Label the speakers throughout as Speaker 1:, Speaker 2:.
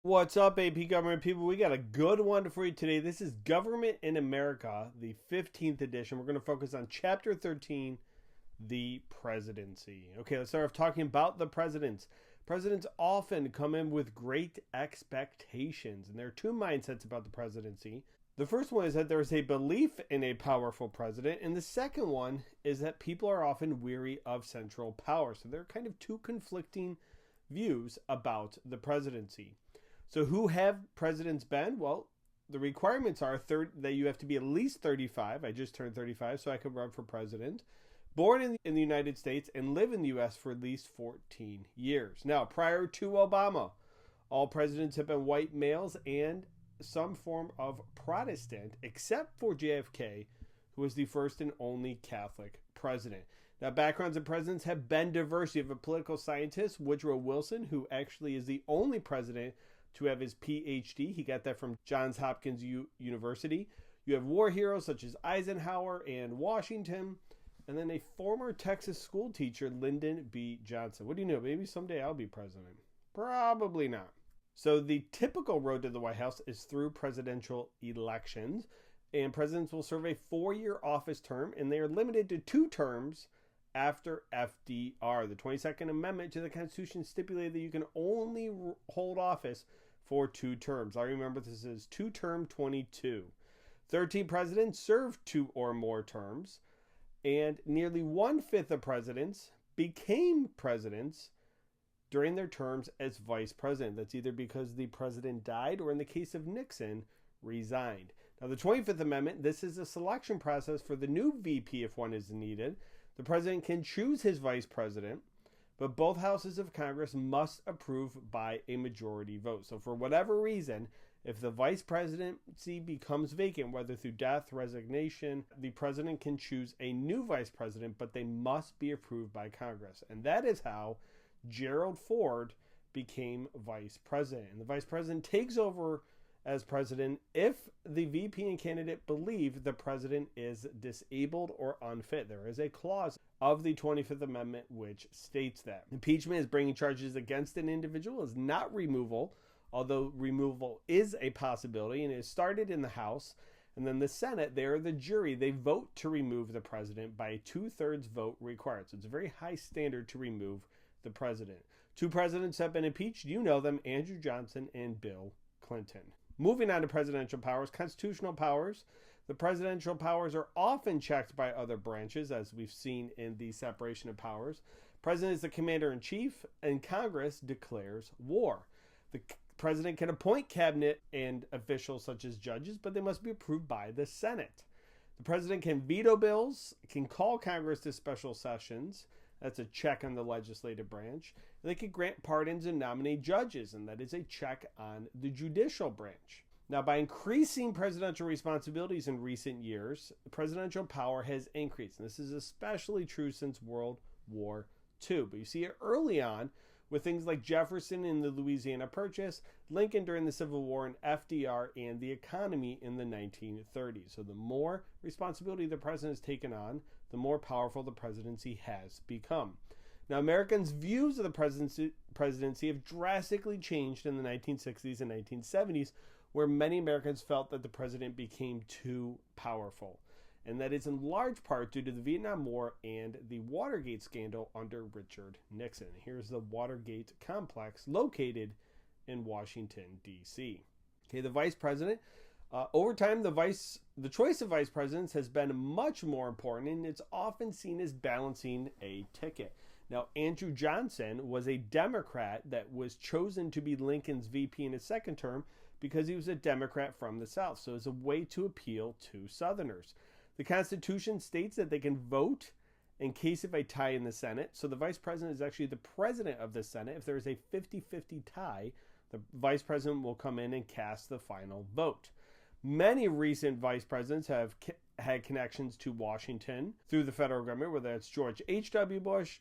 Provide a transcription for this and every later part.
Speaker 1: What's up, AP government people? We got a good one for you today. This is Government in America, the 15th edition. We're going to focus on Chapter 13, the Presidency. Okay, let's start off talking about the presidents. Presidents often come in with great expectations, and there are two mindsets about the presidency. The first one is that there is a belief in a powerful president, and the second one is that people are often weary of central power. So there are kind of two conflicting views about the presidency. So who have presidents been? Well, the requirements are that you have to be at least 35. I just turned 35, so I could run for president. Born in the United States and live in the U.S. for at least 14 years. Now, prior to Obama, all presidents have been white males and some form of Protestant, except for JFK, who was the first and only Catholic president. Now, backgrounds of presidents have been diverse. You have a political scientist, Woodrow Wilson, who actually is the only president to have his PhD. He got that from Johns Hopkins University. You have war heroes such as Eisenhower and Washington. And then a former Texas school teacher, Lyndon B. Johnson. What do you know? Maybe someday I'll be president. Probably not. So the typical road to the White House is through presidential elections. And presidents will serve a 4-year office term, and they are limited to 2 terms after FDR. The 22nd Amendment to the Constitution stipulated that you can only hold office for 2 terms. I remember this is 2-term 22. 13 presidents served 2 or more terms, and nearly 1/5 of presidents became presidents during their terms as vice president. That's either because the president died or, in the case of Nixon, resigned. Now, the 25th Amendment, this is a selection process for the new VP if one is needed. The president can choose his vice president, but both houses of Congress must approve by a majority vote. So for whatever reason, if the vice presidency becomes vacant, whether through death, resignation, the president can choose a new vice president, but they must be approved by Congress. And that is how Gerald Ford became vice president. And the vice president takes over as president if the VP and candidate believe the president is disabled or unfit. There is a clause of the 25th Amendment which states that. Impeachment is bringing charges against an individual, is not removal, although removal is a possibility, and it started in the House. And then the Senate, they are the jury. They vote to remove the president by a 2/3 vote required. So it's a very high standard to remove the president. 2 presidents have been impeached. You know them, Andrew Johnson and Bill Clinton. Moving on to presidential powers, constitutional powers. The presidential powers are often checked by other branches, as we've seen in the separation of powers. President is the commander-in-chief, and Congress declares war. The president can appoint cabinet and officials such as judges, but they must be approved by the Senate. The president can veto bills, can call Congress to special sessions. That's a check on the legislative branch. They can grant pardons and nominate judges, and that is a check on the judicial branch. Now, by increasing presidential responsibilities in recent years, presidential power has increased. And this is especially true since World War II. But you see it early on with things like Jefferson in the Louisiana Purchase, Lincoln during the Civil War, and FDR and the economy in the 1930s. So the more responsibility the president has taken on, the more powerful the presidency has become. Now, Americans' views of the presidency have drastically changed in the 1960s and 1970s, where many Americans felt that the president became too powerful. And that is in large part due to the Vietnam War and the Watergate scandal under Richard Nixon. Here's the Watergate complex located in Washington, D.C. Okay, the vice president. Over time, the choice of vice presidents has been much more important, and it's often seen as balancing a ticket. Now, Andrew Johnson was a Democrat that was chosen to be Lincoln's VP in his second term because he was a Democrat from the South. So it's a way to appeal to Southerners. The Constitution states that they can vote in case of a tie in the Senate. So the vice president is actually the president of the Senate. If there is a 50-50 tie, the vice president will come in and cast the final vote. Many recent vice presidents have had connections to Washington through the federal government, whether it's George H.W. Bush,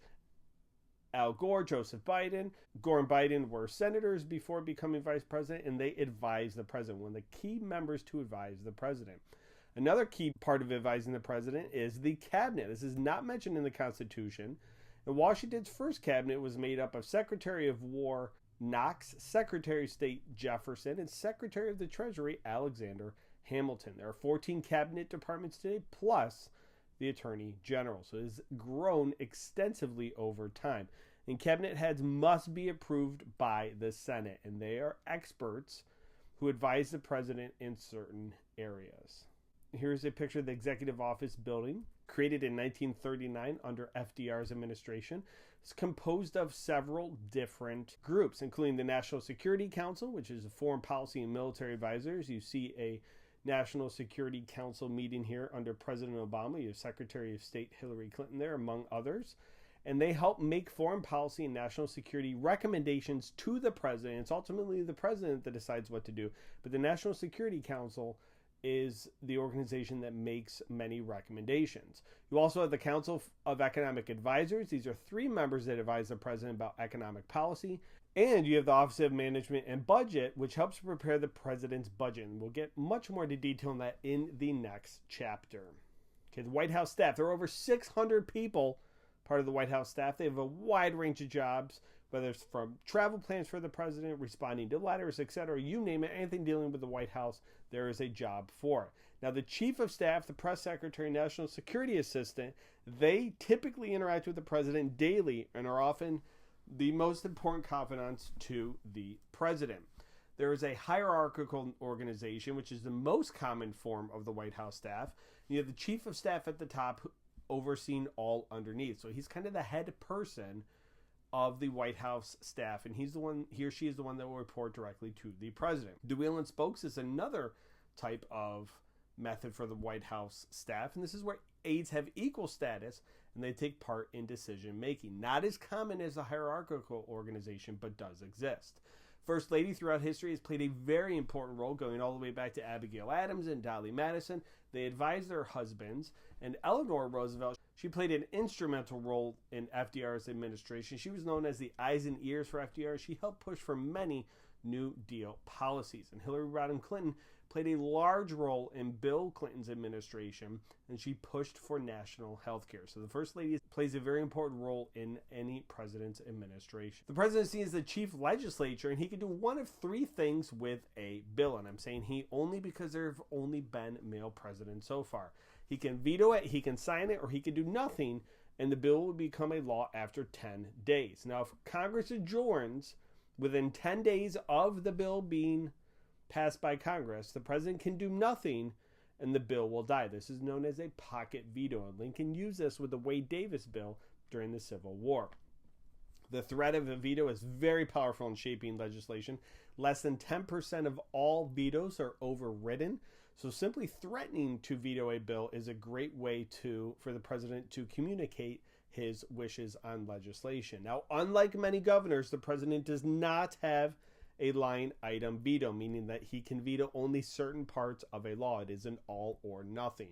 Speaker 1: Al Gore, Joseph Biden. Gore and Biden were senators before becoming vice president, and they advised the president, one of the key members to advise the president. Another key part of advising the president is the cabinet. This is not mentioned in the Constitution. And Washington's first cabinet was made up of Secretary of War Knox, Secretary of State Jefferson, and Secretary of the Treasury Alexander Hamilton. There are 14 cabinet departments today, plus the Attorney General. So it has grown extensively over time. And cabinet heads must be approved by the Senate, and they are experts who advise the president in certain areas. Here's a picture of the Executive Office building, created in 1939 under FDR's administration. It's composed of several different groups, including the National Security Council, which is a foreign policy and military advisors. You see a National Security Council meeting here under President Obama. You have Secretary of State Hillary Clinton there, among others. And they help make foreign policy and national security recommendations to the president. It's ultimately the president that decides what to do. But the National Security Council is the organization that makes many recommendations. You also have the Council of Economic Advisors. These are 3 members that advise the president about economic policy. And you have the Office of Management and Budget, which helps prepare the president's budget. And we'll get much more into detail on that in the next chapter. Okay, the White House staff. There are over 600 people part of the White House staff. They have a wide range of jobs, whether it's from travel plans for the president, responding to letters, etc. You name it, anything dealing with the White House, there is a job for it. Now, the Chief of Staff, the Press Secretary, National Security Assistant, they typically interact with the president daily and are often the most important confidants to the president. There is a hierarchical organization, which is the most common form of the White House staff. You have the Chief of Staff at the top, overseeing all underneath. So he's kind of the head person of the White House staff, and he or she is the one that will report directly to the president. The wheel and spokes is another type of method for the White House staff, and this is where aides have equal status and they take part in decision making. Not as common as a hierarchical organization, but does exist. First Lady throughout history has played a very important role, going all the way back to Abigail Adams and Dolly Madison. They advised their husbands, and Eleanor Roosevelt, she played an instrumental role in FDR's administration. She was known as the eyes and ears for FDR. She helped push for many New Deal policies. And Hillary Rodham Clinton played a large role in Bill Clinton's administration, and she pushed for national health care. So the First Lady plays a very important role in any president's administration. The presidency is the chief legislature, and he can do one of 3 things with a bill. And I'm saying he only because there have only been male presidents so far. He can veto it, he can sign it, or he can do nothing, and the bill will become a law after 10 days. Now, if Congress adjourns within 10 days of the bill being passed by Congress, the president can do nothing and the bill will die. This is known as a pocket veto, and Lincoln used this with the Wade Davis bill during the Civil War. The threat of a veto is very powerful in shaping legislation. Less than 10% of all vetoes are overridden. So simply threatening to veto a bill is a great way for the president to communicate his wishes on legislation. Now, unlike many governors, the president does not have a line item veto, meaning that he can veto only certain parts of a law. It is an all or nothing.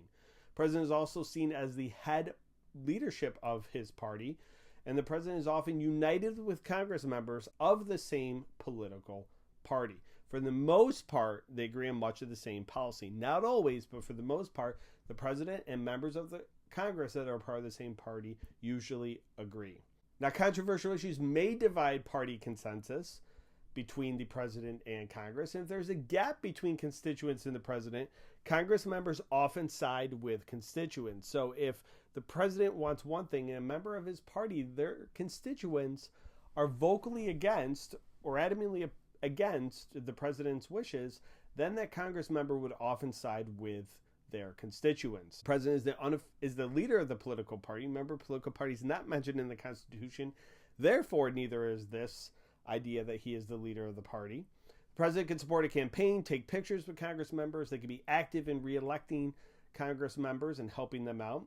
Speaker 1: The president is also seen as the head leadership of his party, and the president is often united with Congress members of the same political party. For the most part, they agree on much of the same policy. Not always, but for the most part, the president and members of the Congress that are part of the same party usually agree. Now, controversial issues may divide party consensus between the president and Congress. And if there's a gap between constituents and the president, Congress members often side with constituents. So if the president wants one thing and a member of his party, their constituents are vocally against or adamantly against the president's wishes, then that Congress member would often side with their constituents. The president is the leader of the political party. Remember, political party is not mentioned in the Constitution. Therefore, neither is this idea that he is the leader of the party. The president can support a campaign, take pictures with Congress members. They can be active in re-electing Congress members and helping them out.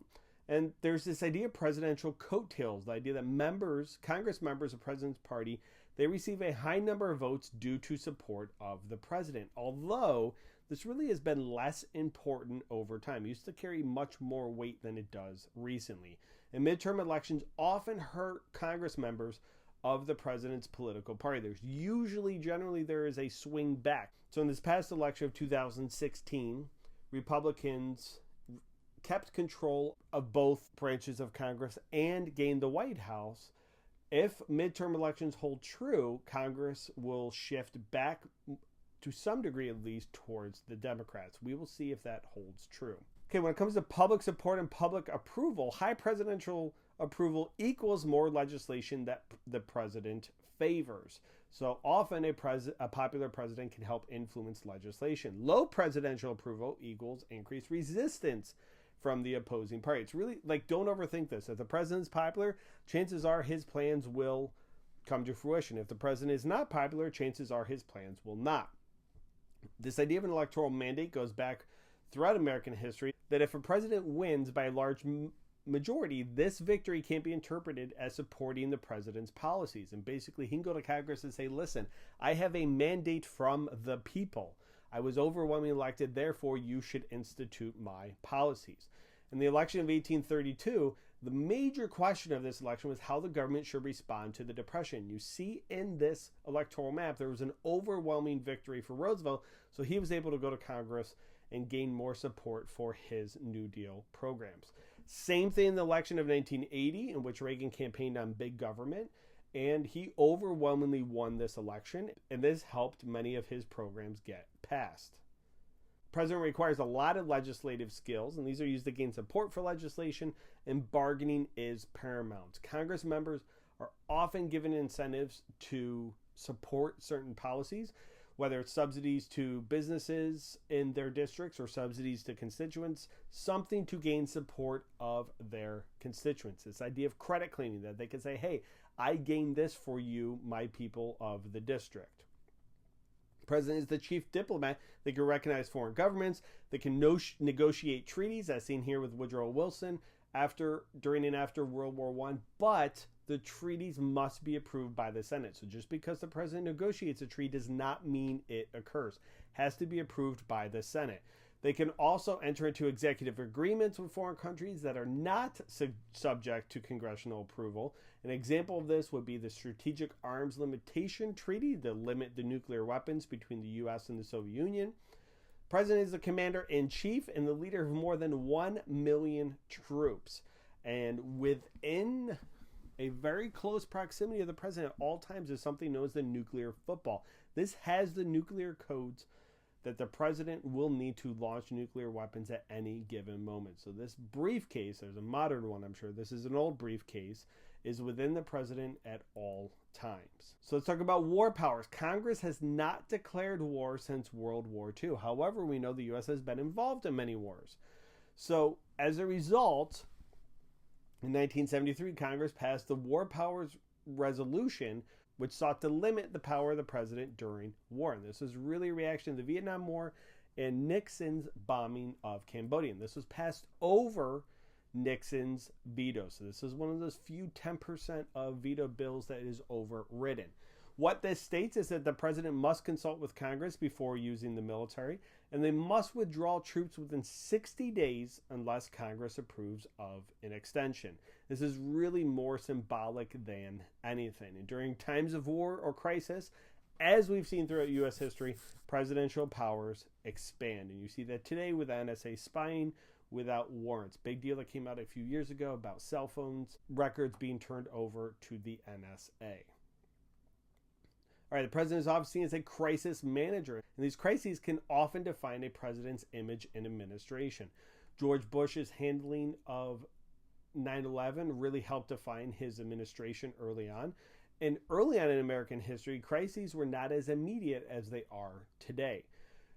Speaker 1: And there's this idea of presidential coattails, the idea that Congress members of the president's party, they receive a high number of votes due to support of the president. Although this really has been less important over time. It used to carry much more weight than it does recently. And midterm elections often hurt Congress members of the president's political party. Generally there is a swing back. So in this past election of 2016, Republicans kept control of both branches of Congress and gained the White House. If midterm elections hold true, Congress will shift back to some degree at least towards the Democrats. We will see if that holds true. Okay, when it comes to public support and public approval, high presidential approval equals more legislation that the president favors. So often a popular president can help influence legislation. Low presidential approval equals increased resistance from the opposing party. It's really like, don't overthink this. If the president's popular, chances are his plans will come to fruition. If the president is not popular, chances are his plans will not. This idea of an electoral mandate goes back throughout American history, that if a president wins by a large majority, this victory can't be interpreted as supporting the president's policies. And basically, he can go to Congress and say, listen, I have a mandate from the people. I was overwhelmingly elected, therefore you should institute my policies. In the election of 1832, the major question of this election was how the government should respond to the Depression. You see in this electoral map, there was an overwhelming victory for Roosevelt, so he was able to go to Congress and gain more support for his New Deal programs. Same thing in the election of 1980, in which Reagan campaigned on big government, and he overwhelmingly won this election, and this helped many of his programs get passed. The president requires a lot of legislative skills, and these are used to gain support for legislation, and bargaining is paramount. Congress members are often given incentives to support certain policies, whether it's subsidies to businesses in their districts or subsidies to constituents, something to gain support of their constituents. This idea of credit claiming, that they can say, hey, I gained this for you, my people of the district. The president is the chief diplomat. They can recognize foreign governments. They can negotiate treaties, as seen here with Woodrow Wilson, during and after World War I, but the treaties must be approved by the Senate. So just because the president negotiates a treaty does not mean it occurs. It has to be approved by the Senate. They can also enter into executive agreements with foreign countries that are not subject to congressional approval. An example of this would be the Strategic Arms Limitation Treaty to limit the nuclear weapons between the U.S. and the Soviet Union. The president is the commander-in-chief and the leader of more than 1 million troops. And within a very close proximity of the president at all times is something known as the nuclear football. This has the nuclear codes that the president will need to launch nuclear weapons at any given moment. So this briefcase, there's a modern one, I'm sure. This is an old briefcase, is within the president at all times. So let's talk about war powers. Congress has not declared war since World War II. However, we know the U.S. has been involved in many wars. So as a result, in 1973, Congress passed the War Powers Resolution, which sought to limit the power of the president during war. And this was really a reaction to the Vietnam War and Nixon's bombing of Cambodia. And this was passed over Nixon's veto. So this is one of those few 10% of veto bills that is overridden. What this states is that the president must consult with Congress before using the military, and they must withdraw troops within 60 days unless Congress approves of an extension. This is really more symbolic than anything. And during times of war or crisis, as we've seen throughout U.S. history, presidential powers expand. And you see that today with NSA spying without warrants. Big deal that came out a few years ago about cell phones records being turned over to the NSA. All right, the president is often seen as a crisis manager, and these crises can often define a president's image and administration. George Bush's handling of 9/11 really helped define his administration early on. And early on in American history, crises were not as immediate as they are today.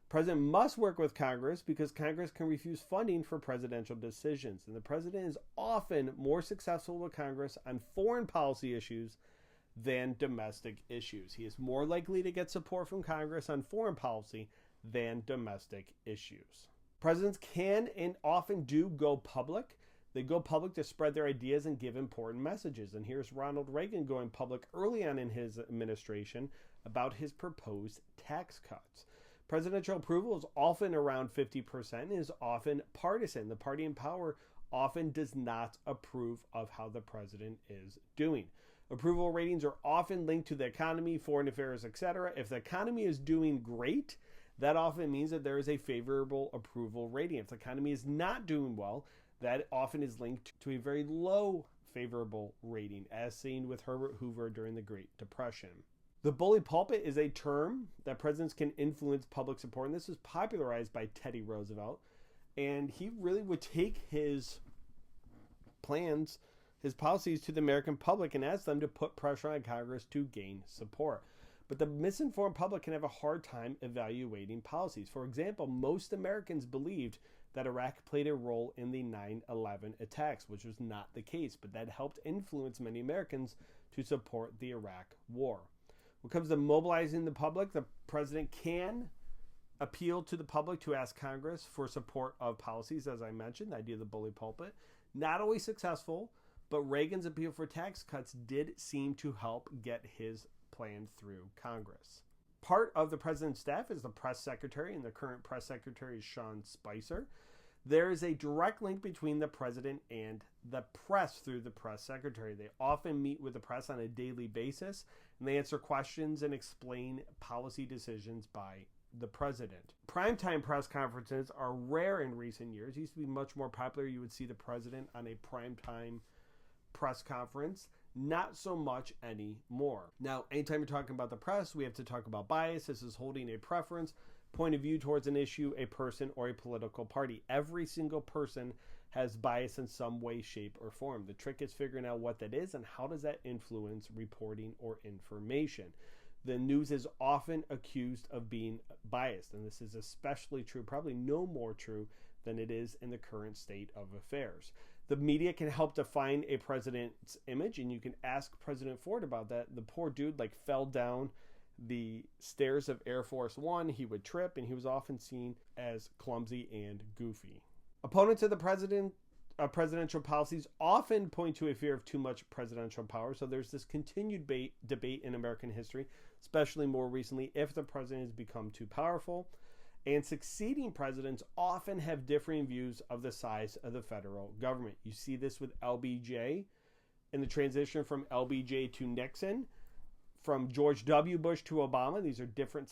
Speaker 1: The president must work with Congress because Congress can refuse funding for presidential decisions. And the president is often more successful with Congress on foreign policy issues than domestic issues. He is more likely to get support from Congress on foreign policy than domestic issues. Presidents can and often do go public. They go public to spread their ideas and give important messages. And here's Ronald Reagan going public early on in his administration about his proposed tax cuts. Presidential approval is often around 50% and is often partisan. The party in power often does not approve of how the president is doing. Approval ratings are often linked to the economy, foreign affairs, etc. If the economy is doing great, that often means that there is a favorable approval rating. If the economy is not doing well, that often is linked to a very low favorable rating, as seen with Herbert Hoover during the Great Depression. The bully pulpit is a term that presidents can influence public support, and this was popularized by Teddy Roosevelt. And he really would take his plans, his policies to the American public and ask them to put pressure on Congress to gain support. But the misinformed public can have a hard time evaluating policies. For example, most Americans believed that Iraq played a role in the 9/11 attacks, which was not the case, but that helped influence many Americans to support the Iraq war. When it comes to mobilizing the public, the president can appeal to the public to ask Congress for support of policies, as I mentioned, the idea of the bully pulpit. Not always successful, but Reagan's appeal for tax cuts did seem to help get his plan through Congress. Part of the president's staff is the press secretary, and the current press secretary is Sean Spicer. There is a direct link between the president and the press through the press secretary. They often meet with the press on a daily basis, and they answer questions and explain policy decisions by the president. Primetime press conferences are rare in recent years. It used to be much more popular. You would see the president on a primetime press conference. Not so much anymore. Now, anytime you're talking about the press, we have to talk about bias. This is holding a preference, point of view towards an issue, a person, or a political party. Every single person has bias in some way, shape, or form. The trick is figuring out what that is and how does that influence reporting or information. The news is often accused of being biased, and this is especially true, probably no more true than it is in the current state of affairs. The media can help define a president's image, and you can ask President Ford about that. The poor dude fell down the stairs of Air Force One. He would trip, and he was often seen as clumsy and goofy. Opponents of the presidential policies often point to a fear of too much presidential power. So there's this continued debate in American history, especially more recently, if the president has become too powerful. And succeeding presidents often have differing views of the size of the federal government. You see this with LBJ in the transition from LBJ to Nixon, from George W. Bush to Obama. These are different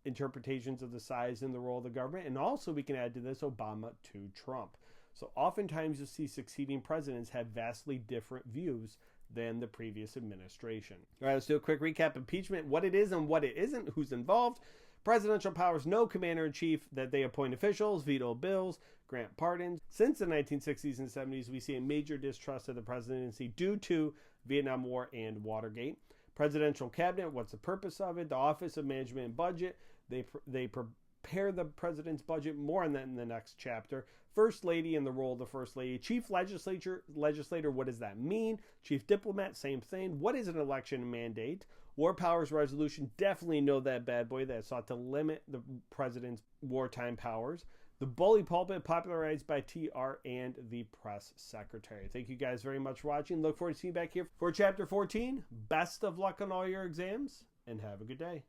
Speaker 1: interpretations of the size and the role of the government. And also we can add to this Obama to Trump. So oftentimes you'll see succeeding presidents have vastly different views than the previous administration. All right, let's do a quick recap. Impeachment, what it is and what it isn't, who's involved. Presidential powers, no commander-in-chief, that they appoint officials, veto bills, grant pardons. Since the 1960s and 70s, we see a major distrust of the presidency due to Vietnam War and Watergate. Presidential cabinet, what's the purpose of it? The Office of Management and Budget, they prepare the president's budget, more on that in the next chapter. First lady and the role of the first lady. Chief legislator, what does that mean? Chief diplomat, same thing. What is an election mandate? War powers resolution, definitely know that bad boy that sought to limit the president's wartime powers. The bully pulpit, popularized by TR and the press secretary. Thank you guys very much for watching. Look forward to seeing you back here for chapter 14. Best of luck on all your exams, and have a good day.